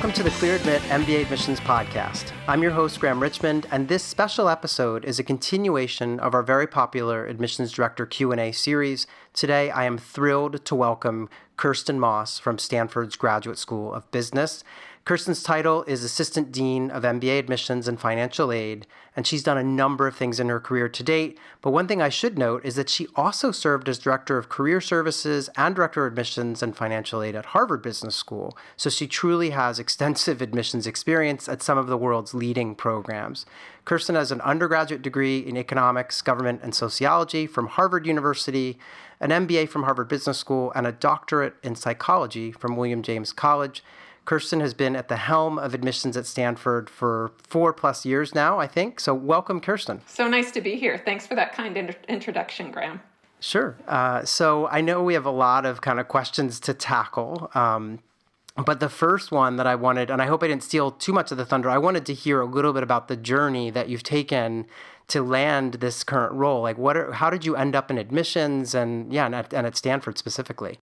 Welcome to the Clear Admit MBA Admissions Podcast. I'm your host, Graham Richmond, and this special episode is a continuation of our very popular Admissions Director Q&A series. Today, I am thrilled to welcome Kirsten Moss from Stanford's Graduate School of Business. Kirsten's title is Assistant Dean of MBA Admissions and Financial Aid, and she's done a number of things in her career to date. But one thing I should note is that she also served as Director of Career Services and Director of Admissions and Financial Aid at Harvard Business School. So she truly has extensive admissions experience at some of the world's leading programs. Kirsten has an undergraduate degree in economics, government, and sociology from Harvard University, an MBA from Harvard Business School, and a doctorate in psychology from William James College. Kirsten has been at the helm of admissions at Stanford for 4+ years now, I think. So welcome, Kirsten. So nice to be here. Thanks for that kind introduction, Graham. Sure. So I know we have a lot of kind of questions to tackle. But the first one that I wanted, and I hope I didn't steal too much of the thunder, I wanted to hear a little bit about the journey that you've taken to land this current role. Like, how did you end up in admissions and at Stanford specifically?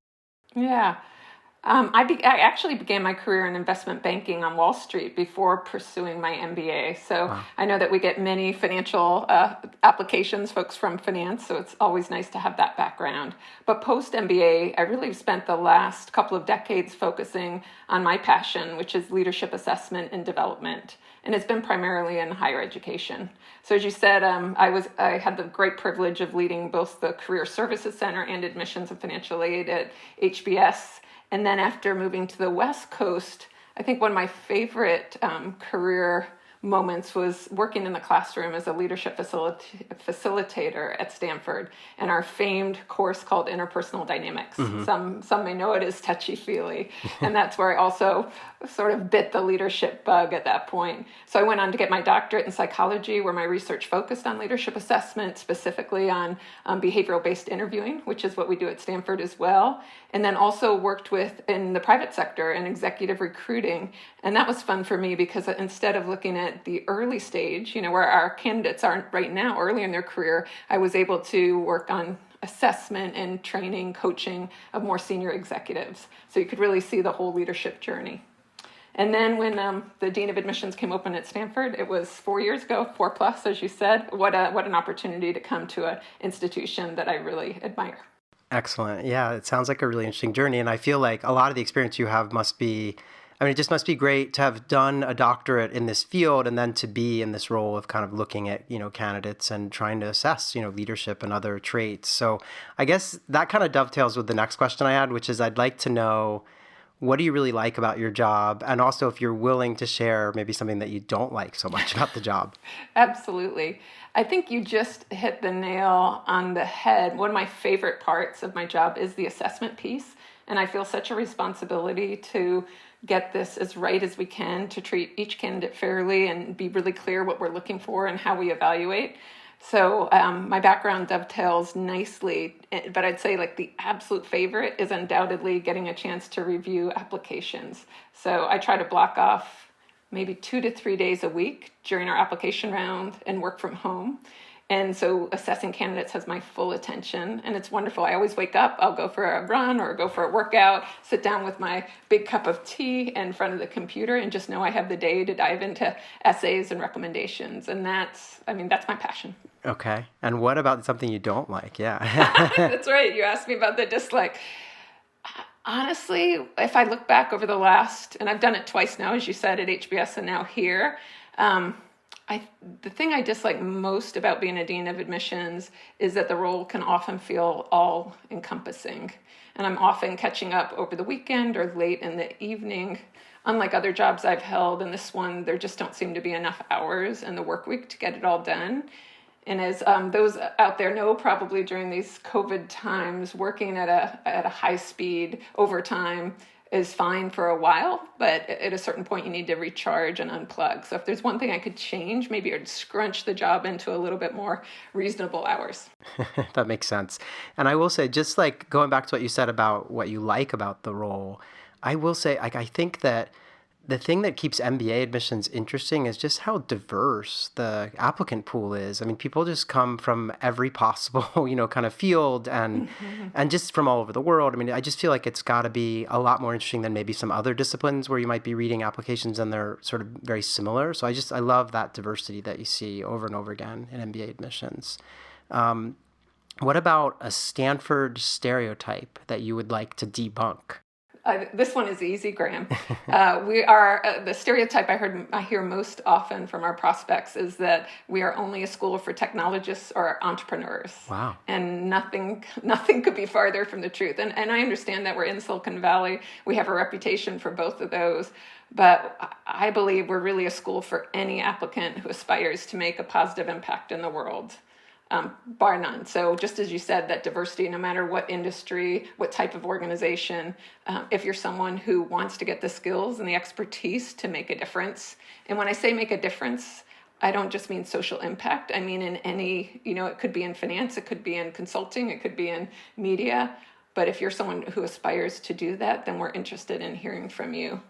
Yeah. I actually began my career in investment banking on Wall Street before pursuing my MBA. So wow. I know that we get many financial applications, folks from finance, so it's always nice to have that background. But post-MBA, I really spent the last couple of decades focusing on my passion, which is leadership assessment and development. And it's been primarily in higher education. So as you said, I had the great privilege of leading both the Career Services Center and Admissions and Financial Aid at HBS. And then after moving to the West Coast, I think one of my favorite career moments was working in the classroom as a leadership facilitator at Stanford and our famed course called Interpersonal Dynamics. Mm-hmm. Some may know it as touchy-feely. And that's where I also sort of bit the leadership bug at that point. So I went on to get my doctorate in psychology, where my research focused on leadership assessment, specifically on behavioral-based interviewing, which is what we do at Stanford as well. And then also worked in the private sector in executive recruiting. And that was fun for me because instead of looking at the early stage, where our candidates are right now, early in their career, I was able to work on assessment and training, coaching of more senior executives. So you could really see the whole leadership journey. And then when the Dean of Admissions came open at Stanford, it was 4 years ago, 4+, as you said. What an opportunity to come to an institution that I really admire. Excellent. Yeah, it sounds like a really interesting journey. And I feel like a lot of the experience you have it just must be great to have done a doctorate in this field and then to be in this role of kind of looking at, candidates and trying to assess, leadership and other traits. So I guess that kind of dovetails with the next question I had, which is I'd like to know, what do you really like about your job? And also if you're willing to share maybe something that you don't like so much about the job. Absolutely. I think you just hit the nail on the head. One of my favorite parts of my job is the assessment piece. And I feel such a responsibility to get this as right as we can, to treat each candidate fairly and be really clear what we're looking for and how we evaluate. So my background dovetails nicely, but I'd say like the absolute favorite is undoubtedly getting a chance to review applications. So I try to block off maybe 2 to 3 days a week during our application round and work from home. And so assessing candidates has my full attention, and it's wonderful. I always wake up, I'll go for a run or go for a workout, sit down with my big cup of tea in front of the computer and just know I have the day to dive into essays and recommendations. And that's my passion. Okay. And what about something you don't like? Yeah. That's right. You asked me about the dislike. Honestly, if I look back over the last, and I've done it twice now, as you said, at HBS and now here, the thing I dislike most about being a dean of admissions is that the role can often feel all-encompassing. And I'm often catching up over the weekend or late in the evening. Unlike other jobs I've held, in this one, there just don't seem to be enough hours in the work week to get it all done. And as those out there know, probably during these COVID times, working at a high speed overtime is fine for a while, but at a certain point you need to recharge and unplug. So if there's one thing I could change, maybe I'd scrunch the job into a little bit more reasonable hours. That makes sense. And I will say, just like going back to what you said about what you like about the role, I will say, I think that The thing that keeps MBA admissions interesting is just how diverse the applicant pool is. I mean, people just come from every possible, kind of field and just from all over the world. I mean, I just feel like it's got to be a lot more interesting than maybe some other disciplines where you might be reading applications and they're sort of very similar. So I love that diversity that you see over and over again in MBA admissions. What about a Stanford stereotype that you would like to debunk? This one is easy, Graham. We are the stereotype I hear most often from our prospects is that we are only a school for technologists or entrepreneurs. Wow. And nothing could be farther from the truth. And I understand that we're in Silicon Valley. We have a reputation for both of those. But I believe we're really a school for any applicant who aspires to make a positive impact in the world. Bar none. So just as you said, that diversity, no matter what industry, what type of organization, if you're someone who wants to get the skills and the expertise to make a difference. And when I say make a difference, I don't just mean social impact. I mean in any, it could be in finance, it could be in consulting, it could be in media. But if you're someone who aspires to do that, then we're interested in hearing from you.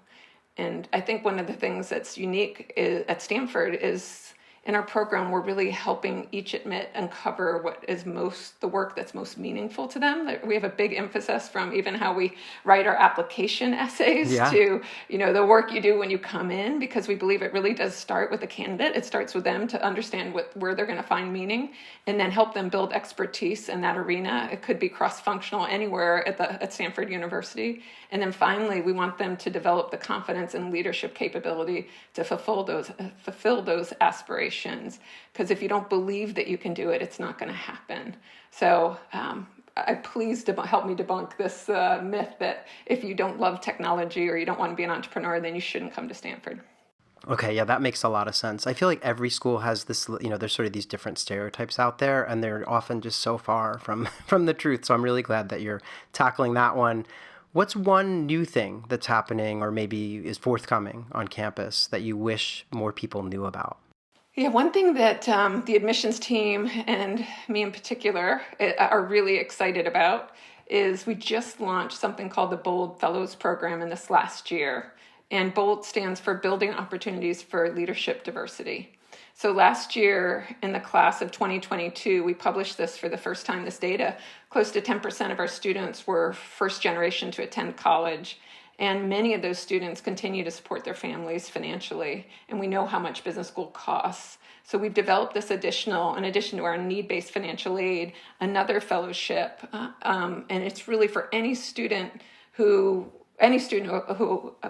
And I think one of the things that's unique at Stanford is in our program, we're really helping each admit uncover what is the work that's most meaningful to them. We have a big emphasis from even how we write our application essays to, the work you do when you come in, because we believe it really does start with the candidate. It starts with them to understand where they're going to find meaning and then help them build expertise in that arena. It could be cross-functional anywhere at Stanford University. And then finally, we want them to develop the confidence and leadership capability to fulfill those aspirations. Because if you don't believe that you can do it, it's not going to happen. So please help me debunk this myth that if you don't love technology or you don't want to be an entrepreneur, then you shouldn't come to Stanford. Okay, yeah, that makes a lot of sense. I feel like every school has this, there's sort of these different stereotypes out there, and they're often just so far from the truth. So I'm really glad that you're tackling that one. What's one new thing that's happening or maybe is forthcoming on campus that you wish more people knew about? Yeah, one thing that the admissions team and me in particular are really excited about is we just launched something called the BOLD Fellows Program in this last year. And BOLD stands for Building Opportunities for Leadership Diversity. So last year in the class of 2022, we published this for the first time, this data. Close to 10% of our students were first generation to attend college. And many of those students continue to support their families financially. And we know how much business school costs. So we've developed this in addition to our need-based financial aid, another fellowship. And it's really for any student who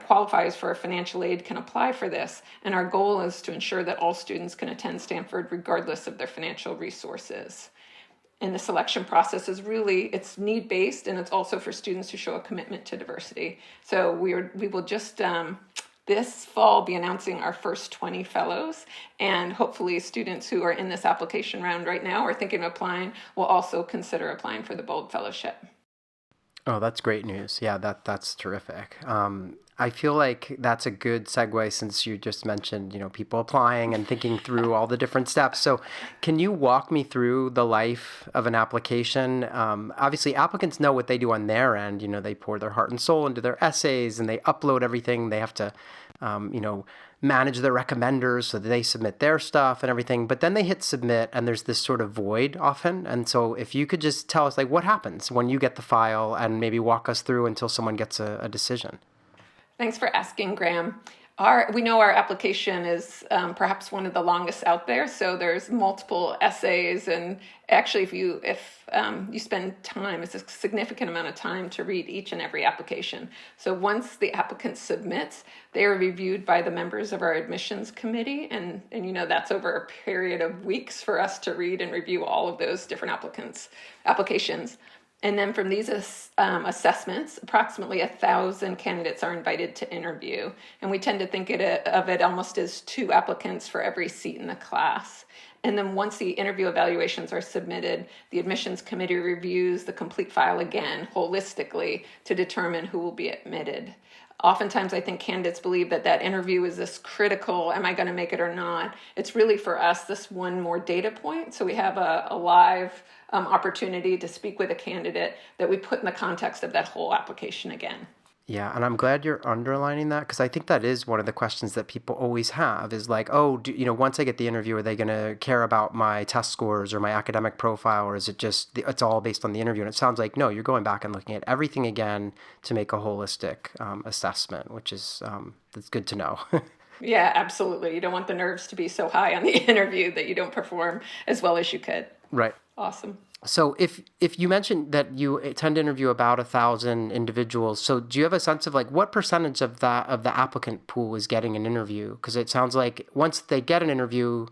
qualifies for a financial aid can apply for this. And our goal is to ensure that all students can attend Stanford regardless of their financial resources. And the selection process is it's need-based, and it's also for students who show a commitment to diversity. So we will just this fall be announcing our first 20 fellows, and hopefully students who are in this application round right now or thinking of applying will also consider applying for the BOLD Fellowship. Oh, that's great news. Yeah, that's terrific. I feel like that's a good segue since you just mentioned, people applying and thinking through all the different steps. So can you walk me through the life of an application? Obviously, applicants know what they do on their end. They pour their heart and soul into their essays and they upload everything. They have to, manage their recommenders so that they submit their stuff and everything. But then they hit submit and there's this sort of void often. And so if you could just tell us what happens when you get the file and maybe walk us through until someone gets a decision. Thanks for asking, Graham. We know our application is perhaps one of the longest out there, so there's multiple essays, and actually if you spend time, it's a significant amount of time to read each and every application. So once the applicant submits, they are reviewed by the members of our admissions committee, and that's over a period of weeks for us to read and review all of those different applications. And then from these assessments, approximately 1,000 candidates are invited to interview. And we tend to think of it almost as 2 applicants for every seat in the class. And then once the interview evaluations are submitted, the admissions committee reviews the complete file again, holistically, to determine who will be admitted. Oftentimes, I think candidates believe that interview is this critical, am I going to make it or not? It's really for us this one more data point. So we have a live opportunity to speak with a candidate that we put in the context of that whole application again. Yeah, and I'm glad you're underlining that because I think that is one of the questions that people always have is like, oh, once I get the interview, are they going to care about my test scores or my academic profile, or is it just it's all based on the interview? And it sounds like no, you're going back and looking at everything again to make a holistic assessment, which is that's good to know. Yeah, absolutely. You don't want the nerves to be so high on the interview that you don't perform as well as you could. Right. Awesome. So if you mentioned that you tend to interview about 1,000 individuals, so do you have a sense of like what percentage of the applicant pool is getting an interview? Because it sounds like once they get an interview,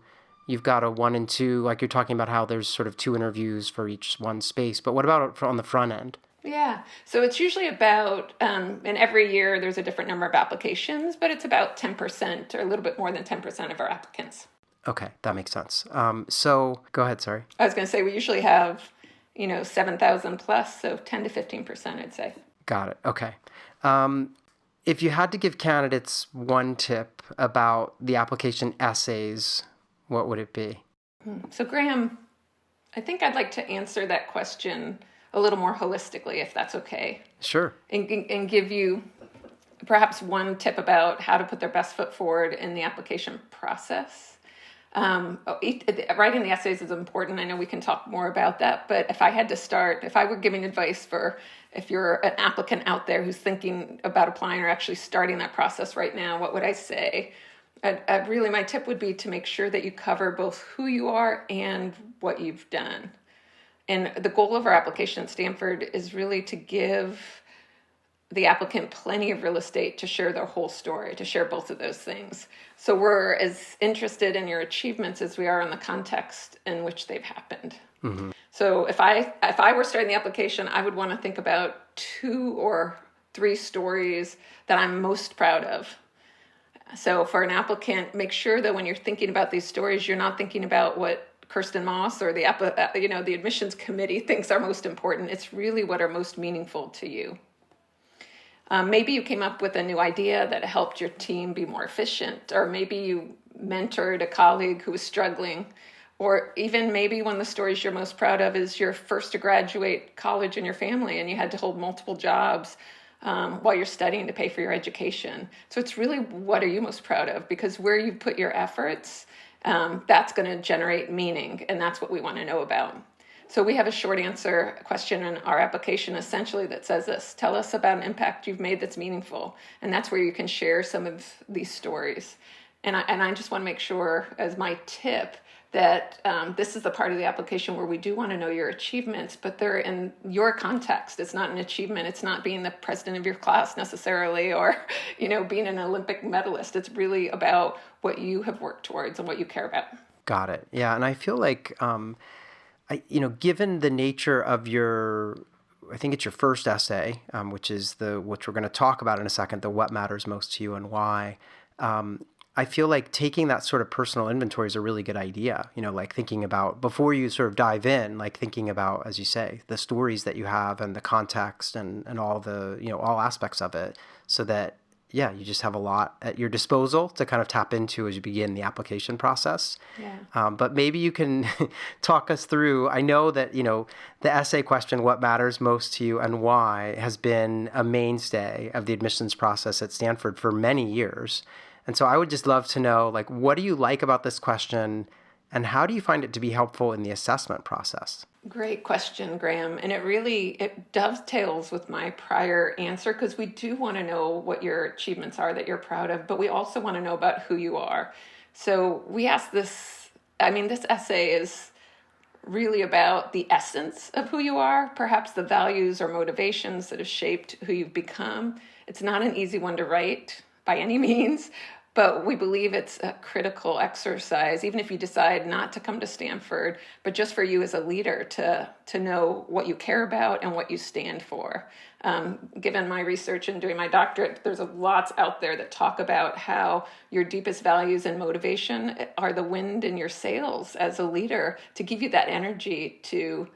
you've got a 1 and 2, like you're talking about how there's sort of 2 interviews for each one space. But what about on the front end? Yeah, so it's usually about, and every year there's a different number of applications, but it's about 10% or a little bit more than 10% of our applicants. Okay, that makes sense. So go ahead, sorry. I was going to say we usually have, 7,000 plus, so 10 to 15%, I'd say. Got it. Okay. If you had to give candidates one tip about the application essays, what would it be? So Graham, I think I'd like to answer that question a little more holistically, if that's okay. Sure. And give you perhaps one tip about how to put their best foot forward in the application process. Writing the essays is important. I know we can talk more about that, but if I were giving advice if you're an applicant out there who's thinking about applying or actually starting that process right now, what would I say? Really, my tip would be to make sure that you cover both who you are and what you've done. And the goal of our application at Stanford is really to give the applicant plenty of real estate to share their whole story, to share both of those things. So we're as interested in your achievements as we are in the context in which they've happened. Mm-hmm. So if I were starting the application, I would want to think about 2 or 3 stories that I'm most proud of. So for an applicant, make sure that when you're thinking about these stories, you're not thinking about what Kirsten Moss or the admissions committee thinks are most important. It's really what are most meaningful to you. Maybe you came up with a new idea that helped your team be more efficient, or maybe you mentored a colleague who was struggling, or even maybe one of the stories you're most proud of is you're first to graduate college in your family and you had to hold multiple jobs while you're studying to pay for your education. So it's really what are you most proud of? Because where you put your efforts, that's going to generate meaning, and that's what we want to know about. So we have a short answer question in our application essentially that says this: tell us about an impact you've made that's meaningful. And that's where you can share some of these stories. And I just want to make sure as my tip that this is the part of the application where we do want to know your achievements, but they're in your context. It's not an achievement. It's not being the president of your class necessarily, or, being an Olympic medalist. It's really about what you have worked towards and what you care about. Got it. Yeah. And I feel like, given the nature of I think it's your first essay, which we're going to talk about in a second, the what matters most to you and why. I feel like taking that sort of personal inventory is a really good idea. Like thinking about before you sort of dive in, like thinking about, as you say, the stories that you have and the context and all the, all aspects of it, so that you just have a lot at your disposal to kind of tap into as you begin the application process. Yeah. But maybe you can talk us through, I know that, the essay question, what matters most to you and why, has been a mainstay of the admissions process at Stanford for many years. And so I would just love to know, like, what do you like about this question and how do you find it to be helpful in the assessment process? Great question, Graham. And it dovetails with my prior answer, because we do want to know what your achievements are that you're proud of, but we also want to know about who you are. So we ask this essay is really about the essence of who you are, perhaps the values or motivations that have shaped who you've become. It's not an easy one to write by any means, but we believe it's a critical exercise, even if you decide not to come to Stanford, but just for you as a leader to know what you care about and what you stand for. Given my research and doing my doctorate, there's lots out there that talk about how your deepest values and motivation are the wind in your sails as a leader to give you that energy to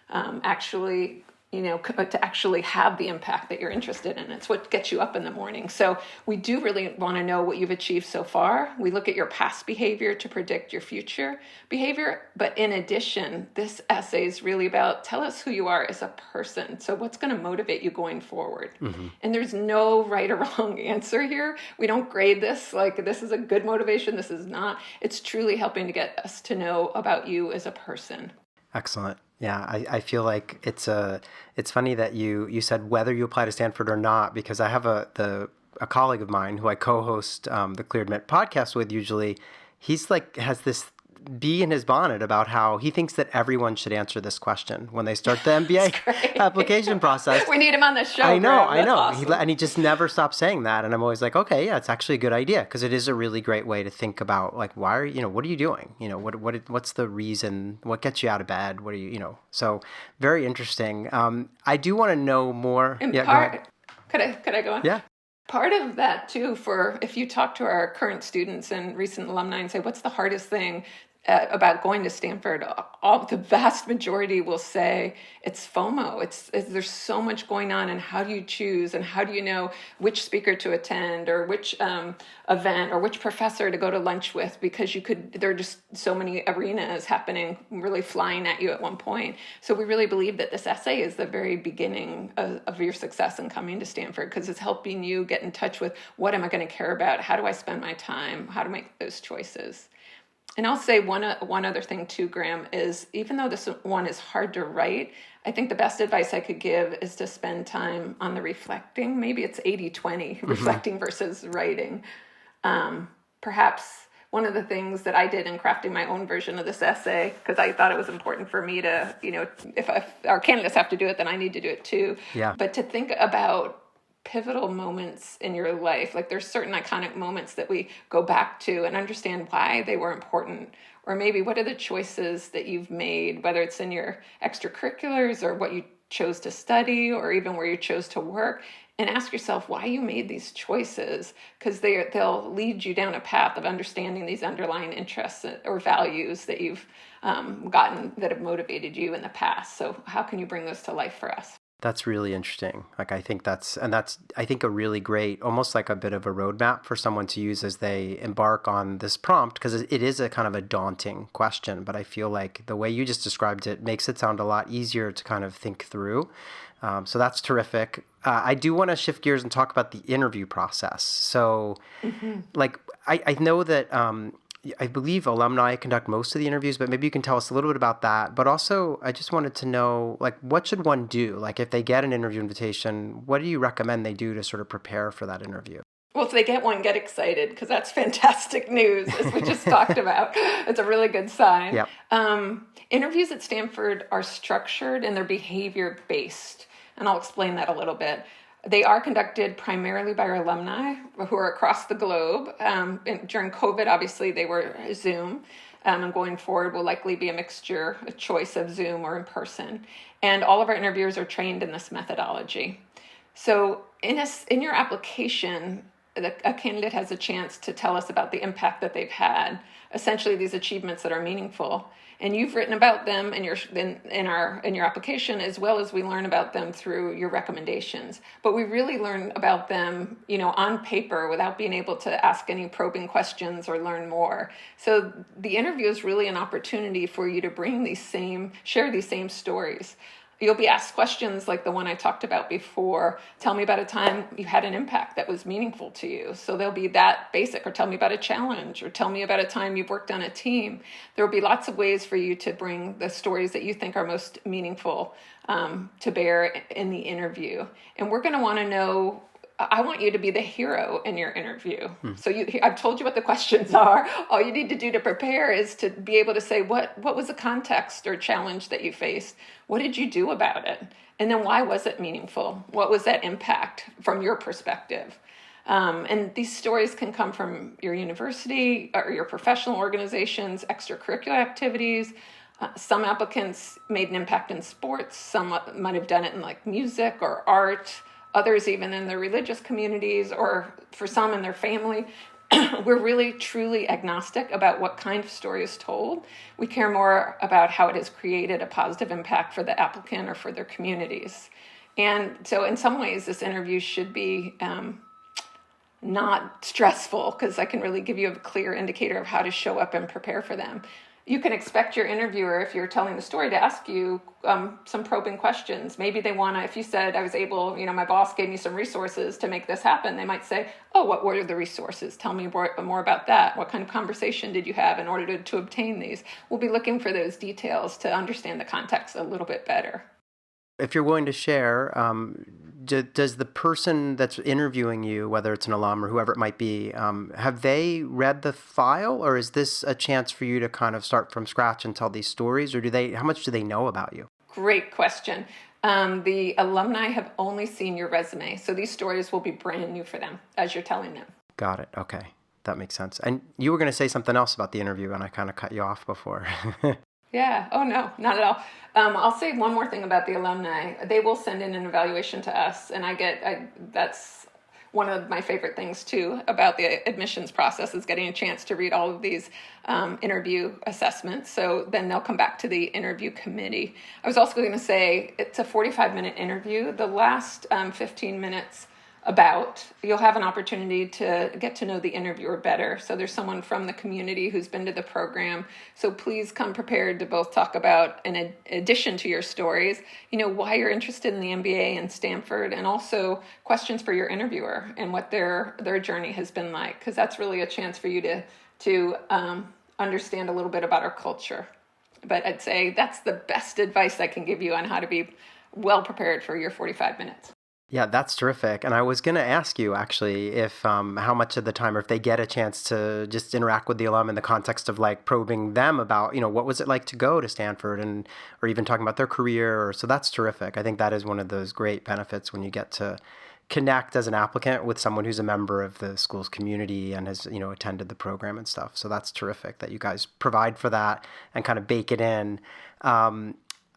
actually to actually have the impact that you're interested in. It's what gets you up in the morning. So we do really want to know what you've achieved so far. We look at your past behavior to predict your future behavior. But in addition, this essay is really about tell us who you are as a person. So what's going to motivate you going forward? Mm-hmm. And there's no right or wrong answer here. We don't grade this like this is a good motivation, this is not. It's truly helping to get us to know about you as a person. Excellent. Yeah, I feel like it's funny that you said whether you apply to Stanford or not, because I have a colleague of mine who I co-host the Clear Admit podcast with usually. He's like has this bee in his bonnet about how he thinks that everyone should answer this question when they start the MBA application process. We need him on the show. I know. Awesome. And he just never stops saying that. And I'm always like, okay, yeah, it's actually a good idea because it is a really great way to think about like, why are what are you doing? What's the reason? What gets you out of bed? What are you, so very interesting. I do want to know more. In yeah, part, could I go on? Yeah. Part of that too, if you talk to our current students and recent alumni and say, what's the hardest thing about going to Stanford, the vast majority will say it's FOMO. There's so much going on, and how do you choose, and how do you know which speaker to attend, or which event, or which professor to go to lunch with, because there are just so many arenas happening, really flying at you at one point. So we really believe that this essay is the very beginning of your success in coming to Stanford, because it's helping you get in touch with what am I going to care about, how do I spend my time, how to make those choices. And I'll say one other thing too, Graham, is even though this one is hard to write, I think the best advice I could give is to spend time on the reflecting. Maybe it's 80-20, reflecting versus writing. Perhaps one of the things that I did in crafting my own version of this essay, because I thought it was important for me to, if our candidates have to do it, then I need to do it too. Yeah. But to think about pivotal moments in your life. Like there's certain iconic moments that we go back to and understand why they were important. Or maybe what are the choices that you've made, whether it's in your extracurriculars or what you chose to study or even where you chose to work, and ask yourself why you made these choices, because they'll lead you down a path of understanding these underlying interests or values that you've gotten that have motivated you in the past. So how can you bring those to life for us? That's really interesting. Like, I think that's a really great, almost like a bit of a roadmap for someone to use as they embark on this prompt, because it is a kind of a daunting question, but I feel like the way you just described it makes it sound a lot easier to kind of think through. So that's terrific. I do want to shift gears and talk about the interview process. So like, I know that, I believe alumni conduct most of the interviews, but maybe you can tell us a little bit about that. But also, I just wanted to know, like, what should one do? Like, if they get an interview invitation, what do you recommend they do to sort of prepare for that interview? Well, if they get one, get excited, because that's fantastic news, as we just talked about. It's a really good sign. Yep. Interviews at Stanford are structured and they're behavior-based, and I'll explain that a little bit. They are conducted primarily by our alumni who are across the globe. During COVID, obviously, they were Zoom. And going forward will likely be a choice of Zoom or in person. And all of our interviewers are trained in this methodology. So in your application, a candidate has a chance to tell us about the impact that they've had, essentially these achievements that are meaningful. And you've written about them in your application, as well as we learn about them through your recommendations. But we really learn about them, on paper without being able to ask any probing questions or learn more. So the interview is really an opportunity for you to share these same stories. You'll be asked questions like the one I talked about before. Tell me about a time you had an impact that was meaningful to you. So they'll be that basic, or tell me about a challenge, or tell me about a time you've worked on a team. There will be lots of ways for you to bring the stories that you think are most meaningful to bear in the interview. And we're going to want to know, I want you to be the hero in your interview. So I've told you what the questions are. All you need to do to prepare is to be able to say, what was the context or challenge that you faced? What did you do about it? And then why was it meaningful? What was that impact from your perspective? And these stories can come from your university or your professional organizations, extracurricular activities. Some applicants made an impact in sports. Some might have done it in like music or art. Others even in their religious communities, or for some in their family. we're really truly agnostic about what kind of story is told. We care more about how it has created a positive impact for the applicant or for their communities. And so in some ways, this interview should be not stressful, because I can really give you a clear indicator of how to show up and prepare for them. You can expect your interviewer, if you're telling the story, to ask you some probing questions. Maybe they want to, if you said, I was able, my boss gave me some resources to make this happen, they might say, oh, what were the resources? Tell me more about that. What kind of conversation did you have in order to obtain these? We'll be looking for those details to understand the context a little bit better. If you're willing to share, does the person that's interviewing you, whether it's an alum or whoever it might be, have they read the file, or is this a chance for you to kind of start from scratch and tell these stories, or how much do they know about you? Great question. The alumni have only seen your resume, so these stories will be brand new for them as you're telling them. Got it. Okay. That makes sense. And you were going to say something else about the interview, and I kind of cut you off before. Yeah. Oh, no, not at all. I'll say one more thing about the alumni. They will send in an evaluation to us, and that's one of my favorite things, too, about the admissions process, is getting a chance to read all of these interview assessments. So then they'll come back to the interview committee. I was also going to say it's a 45-minute interview. The last 15 minutes you'll have an opportunity to get to know the interviewer better. So there's someone from the community who's been to the program. So please come prepared to both talk about, in addition to your stories, why you're interested in the MBA and Stanford, and also questions for your interviewer and what their journey has been like, because that's really a chance for you to understand a little bit about our culture. But I'd say that's the best advice I can give you on how to be well prepared for your 45 minutes. Yeah, that's terrific. And I was going to ask you, actually, if how much of the time, or if they get a chance to just interact with the alum in the context of like probing them about, what was it like to go to Stanford, or even talking about their career. So that's terrific. I think that is one of those great benefits when you get to connect as an applicant with someone who's a member of the school's community and has, attended the program and stuff. So that's terrific that you guys provide for that and kind of bake it in.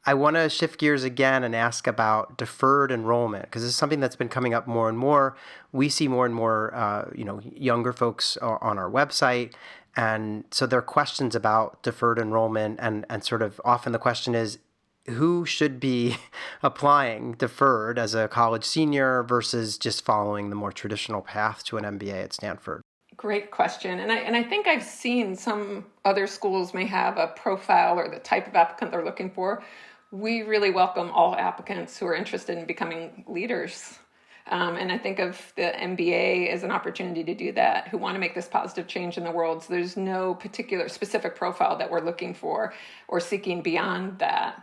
I want to shift gears again and ask about deferred enrollment, because this is something that's been coming up more and more. We see more and more, younger folks on our website. And so there are questions about deferred enrollment, and sort of often the question is, who should be applying deferred as a college senior versus just following the more traditional path to an MBA at Stanford? Great question. And I think I've seen some other schools may have a profile or the type of applicant they're looking for. We really welcome all applicants who are interested in becoming leaders. And I think of the MBA as an opportunity to do that, who want to make this positive change in the world. So there's no particular specific profile that we're looking for or seeking beyond that.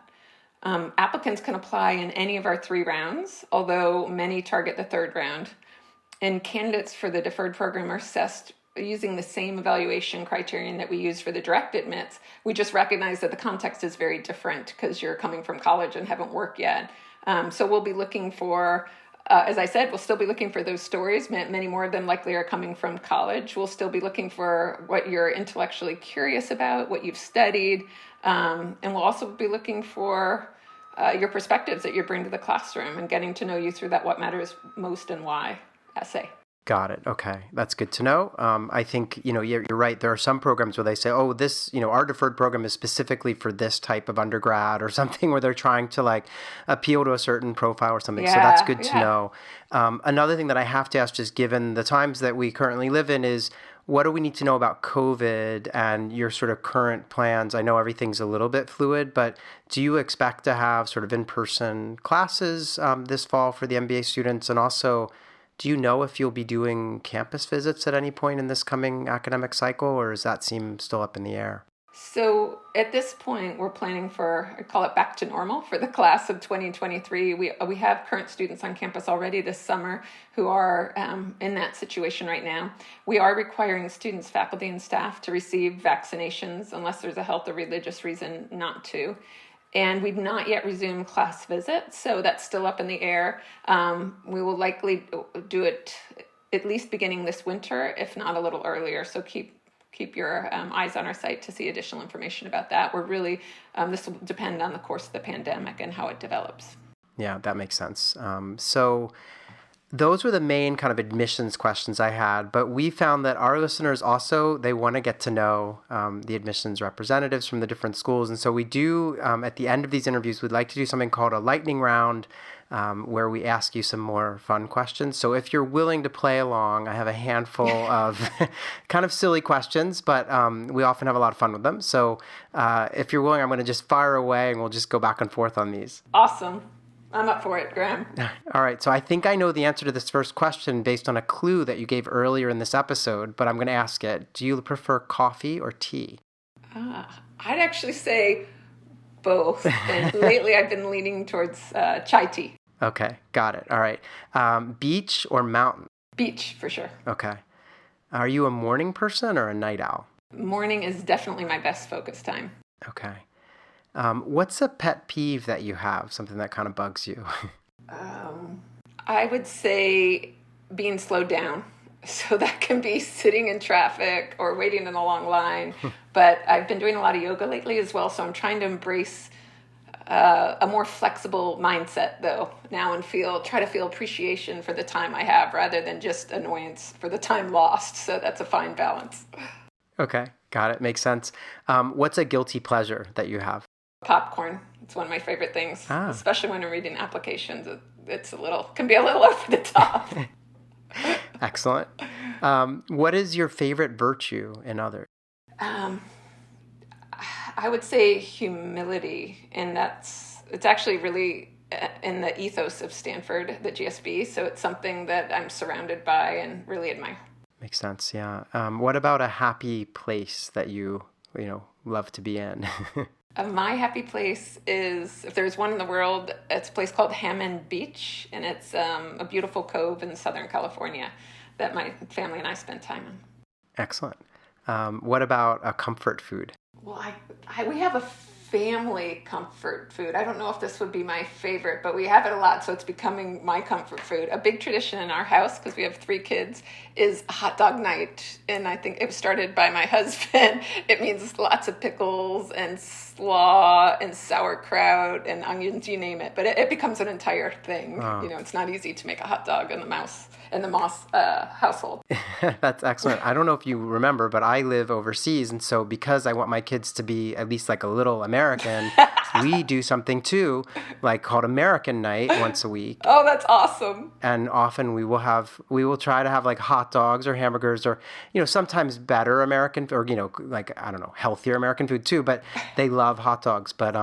Applicants can apply in any of our 3 rounds, although many target the 3rd round. And candidates for the deferred program are assessed using the same evaluation criterion that we use for the direct admits. We just recognize that the context is very different because you're coming from college and haven't worked yet. So we'll be looking for, as I said, we'll still be looking for those stories. Many more of them likely are coming from college. We'll still be looking for what you're intellectually curious about, what you've studied, and we'll also be looking for your perspectives that you bring to the classroom and getting to know you through that what matters most and why essay. Got it. Okay. That's good to know. I think, you're right. There are some programs where they say, oh, this, our deferred program is specifically for this type of undergrad or something, where they're trying to like appeal to a certain profile or something. So that's good to know. Another thing that I have to ask, just given the times that we currently live in, is what do we need to know about COVID and your sort of current plans? I know everything's a little bit fluid, but do you expect to have sort of in-person classes this fall for the MBA students? And also, do you know if you'll be doing campus visits at any point in this coming academic cycle, or does that seem still up in the air? So at this point, we're planning for, I call it back to normal for the class of 2023. We have current students on campus already this summer who are in that situation right now. We are requiring students, faculty, and staff to receive vaccinations unless there's a health or religious reason not to. And we've not yet resumed class visits, so that's still up in the air. We will likely do it at least beginning this winter, if not a little earlier. So keep your eyes on our site to see additional information about that. We're really, this will depend on the course of the pandemic and how it develops. Yeah, that makes sense. So those were the main kind of admissions questions I had, but we found that our listeners also, they want to get to know the admissions representatives from the different schools. And so we do, at the end of these interviews, we'd like to do something called a lightning round, where we ask you some more fun questions. So if you're willing to play along, I have a handful of kind of silly questions, but we often have a lot of fun with them. So if you're willing, I'm going to just fire away and we'll just go back and forth on these. Awesome. I'm up for it, Graham. All right. So I think I know the answer to this first question based on a clue that you gave earlier in this episode, but I'm going to ask it. Do you prefer coffee or tea? I'd actually say both. And lately I've been leaning towards chai tea. Okay. Got it. All right. Beach or mountain? Beach, for sure. Okay. Are you a morning person or a night owl? Morning is definitely my best focus time. Okay. What's a pet peeve that you have, something that kind of bugs you? I would say being slowed down. So that can be sitting in traffic or waiting in a long line. But I've been doing a lot of yoga lately as well, so I'm trying to embrace a more flexible mindset, though, now and try to feel appreciation for the time I have rather than just annoyance for the time lost. So that's a fine balance. Okay, got it. Makes sense. What's a guilty pleasure that you have? Popcorn. It's one of my favorite things, especially when I'm reading applications. Can be a little over the top. Excellent. What is your favorite virtue in others? I would say humility, and it's actually really in the ethos of Stanford, the GSB. So it's something that I'm surrounded by and really admire. Makes sense. Yeah. What about a happy place that you love to be in? My happy place is, if there's one in the world, it's a place called Hammond Beach, and it's a beautiful cove in Southern California that my family and I spend time in. Excellent. What about a comfort food? Well, we have a family comfort food. I don't know if this would be my favorite, but we have it a lot, so it's becoming my comfort food. A big tradition in our house, because we have 3 kids, is hot dog night. And I think it was started by my husband. It means lots of pickles and slaw and sauerkraut and onions, you name it. But it becomes an entire thing. Wow. It's not easy to make a hot dog in the Moss household. That's excellent. I don't know if you remember, but I live overseas. And so because I want my kids to be at least like a little American, we do something too, like called American Night once a week. Oh, that's awesome. And often we will try to have like hot dogs or hamburgers or, sometimes better American or, healthier American food too, but they love hot dogs. But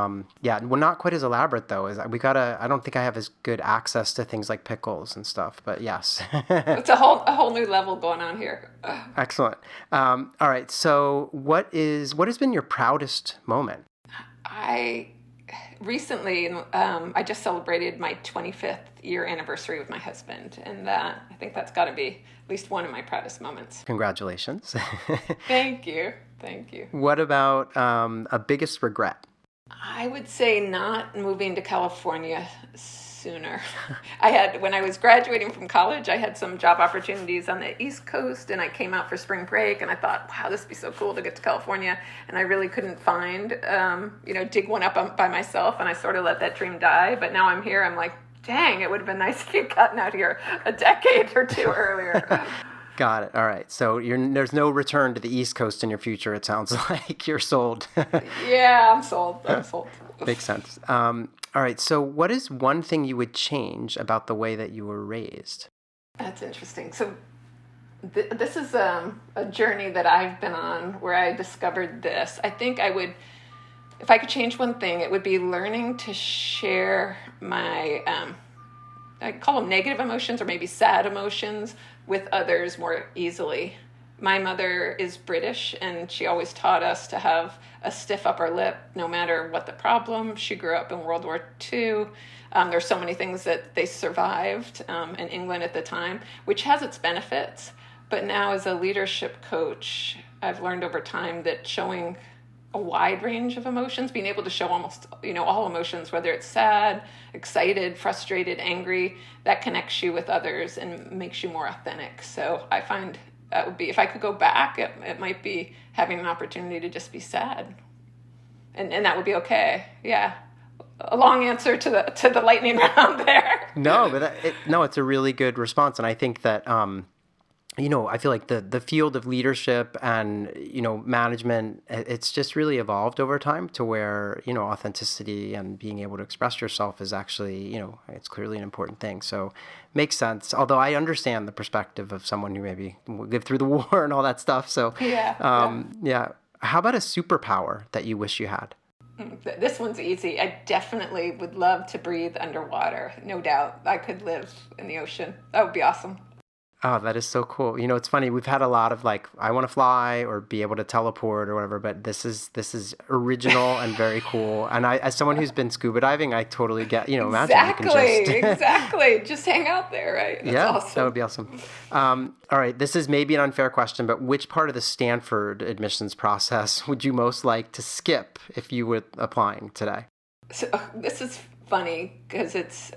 yeah, well, not quite as elaborate though. I don't think I have as good access to things like pickles and stuff, but yes. It's a whole new level going on here. Excellent. All right. So what has been your proudest moment? Recently, I just celebrated my 25th year anniversary with my husband, and I think that's got to be at least one of my proudest moments. Congratulations. Thank you. What about a biggest regret? I would say not moving to California sooner. When I was graduating from college, I had some job opportunities on the East Coast, and I came out for spring break, and I thought, wow, this would be so cool to get to California, and I really couldn't find, dig one up by myself, and I sort of let that dream die, but now I'm here, I'm like, dang, it would have been nice to get gotten out here a decade or 2 earlier. Got it. All right. So there's no return to the East Coast in your future, it sounds like. You're sold. Yeah, I'm sold. Makes sense. All right. So what is one thing you would change about the way that you were raised? That's interesting. So this is a journey that I've been on where I discovered this. I think if I could change one thing, it would be learning to share my, I call them negative emotions or maybe sad emotions with others more easily. My mother is British, and she always taught us to have a stiff upper lip no matter what the problem. She grew up in World War II. There's so many things that they survived in England at the time, which has its benefits. But now as a leadership coach, I've learned over time that showing a wide range of emotions, being able to show almost, all emotions, whether it's sad, excited, frustrated, angry, that connects you with others and makes you more authentic. So I find that would be, if I could go back, it might be having an opportunity to just be sad. And that would be okay. Yeah. a long answer to the lightning round there. No, but it's a really good response. And I think that, I feel like the field of leadership and, management, it's just really evolved over time to where, authenticity and being able to express yourself is actually, it's clearly an important thing. So makes sense. Although I understand the perspective of someone who maybe lived through the war and all that stuff. So yeah. How about a superpower that you wish you had? This one's easy. I definitely would love to breathe underwater. No doubt. I could live in the ocean. That would be awesome. Oh, that is so cool. It's funny. We've had a lot of I want to fly or be able to teleport or whatever, but this is original and very cool. And I, as someone who's been scuba diving, I totally get, imagine you can just... Exactly. Just hang out there, right? That's awesome. That would be awesome. All right. This is maybe an unfair question, but which part of the Stanford admissions process would you most like to skip if you were applying today? So this is funny because it's...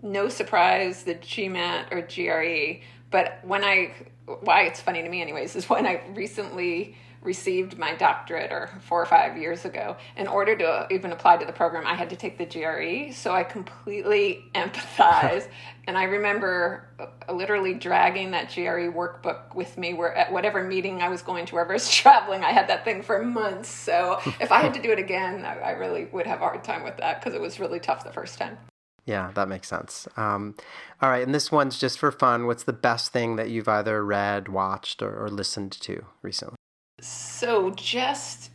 no surprise, the GMAT or GRE, but why it's funny to me anyways, is when I recently received my doctorate 4 or 5 years ago, in order to even apply to the program, I had to take the GRE. So I completely empathize. And I remember literally dragging that GRE workbook with me where at whatever meeting I was going to, wherever I was traveling, I had that thing for months. So if I had to do it again, I really would have a hard time with that because it was really tough the first time. Yeah, that makes sense. All right, and this one's just for fun. What's the best thing that you've either read, watched, or listened to recently? So just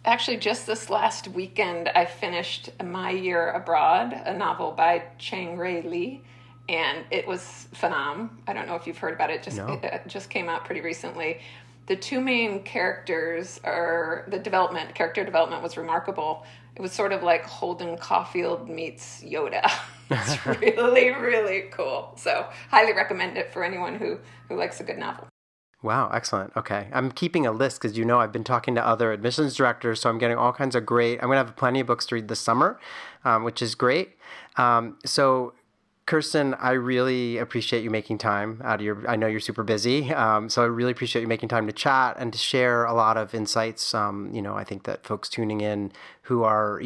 this last weekend, I finished My Year Abroad, a novel by Chang-Rae Lee, and it was phenomenal. I don't know if you've heard about it. It just came out pretty recently. The two main characters character development was remarkable. It was sort of like Holden Caulfield meets Yoda. It's really, really cool. So highly recommend it for anyone who likes a good novel. Wow, excellent. Okay. I'm keeping a list because I've been talking to other admissions directors, so I'm getting all kinds of great... I'm going to have plenty of books to read this summer, which is great. So Kirsten, I really appreciate you making time out of I know you're super busy, so I really appreciate you making time to chat and to share a lot of insights. I think that folks tuning in who are,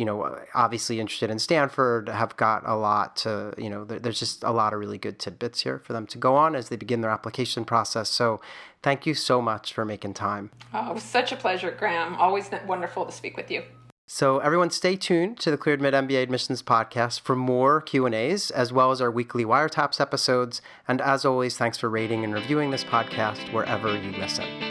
obviously interested in Stanford have got a lot to, there's just a lot of really good tidbits here for them to go on as they begin their application process. So thank you so much for making time. Oh, it was such a pleasure, Graham. Always wonderful to speak with you. So everyone stay tuned to the Cleared Mid MBA Admissions podcast for more Q&As, as well as our weekly Wiretaps episodes. And as always, thanks for rating and reviewing this podcast wherever you listen.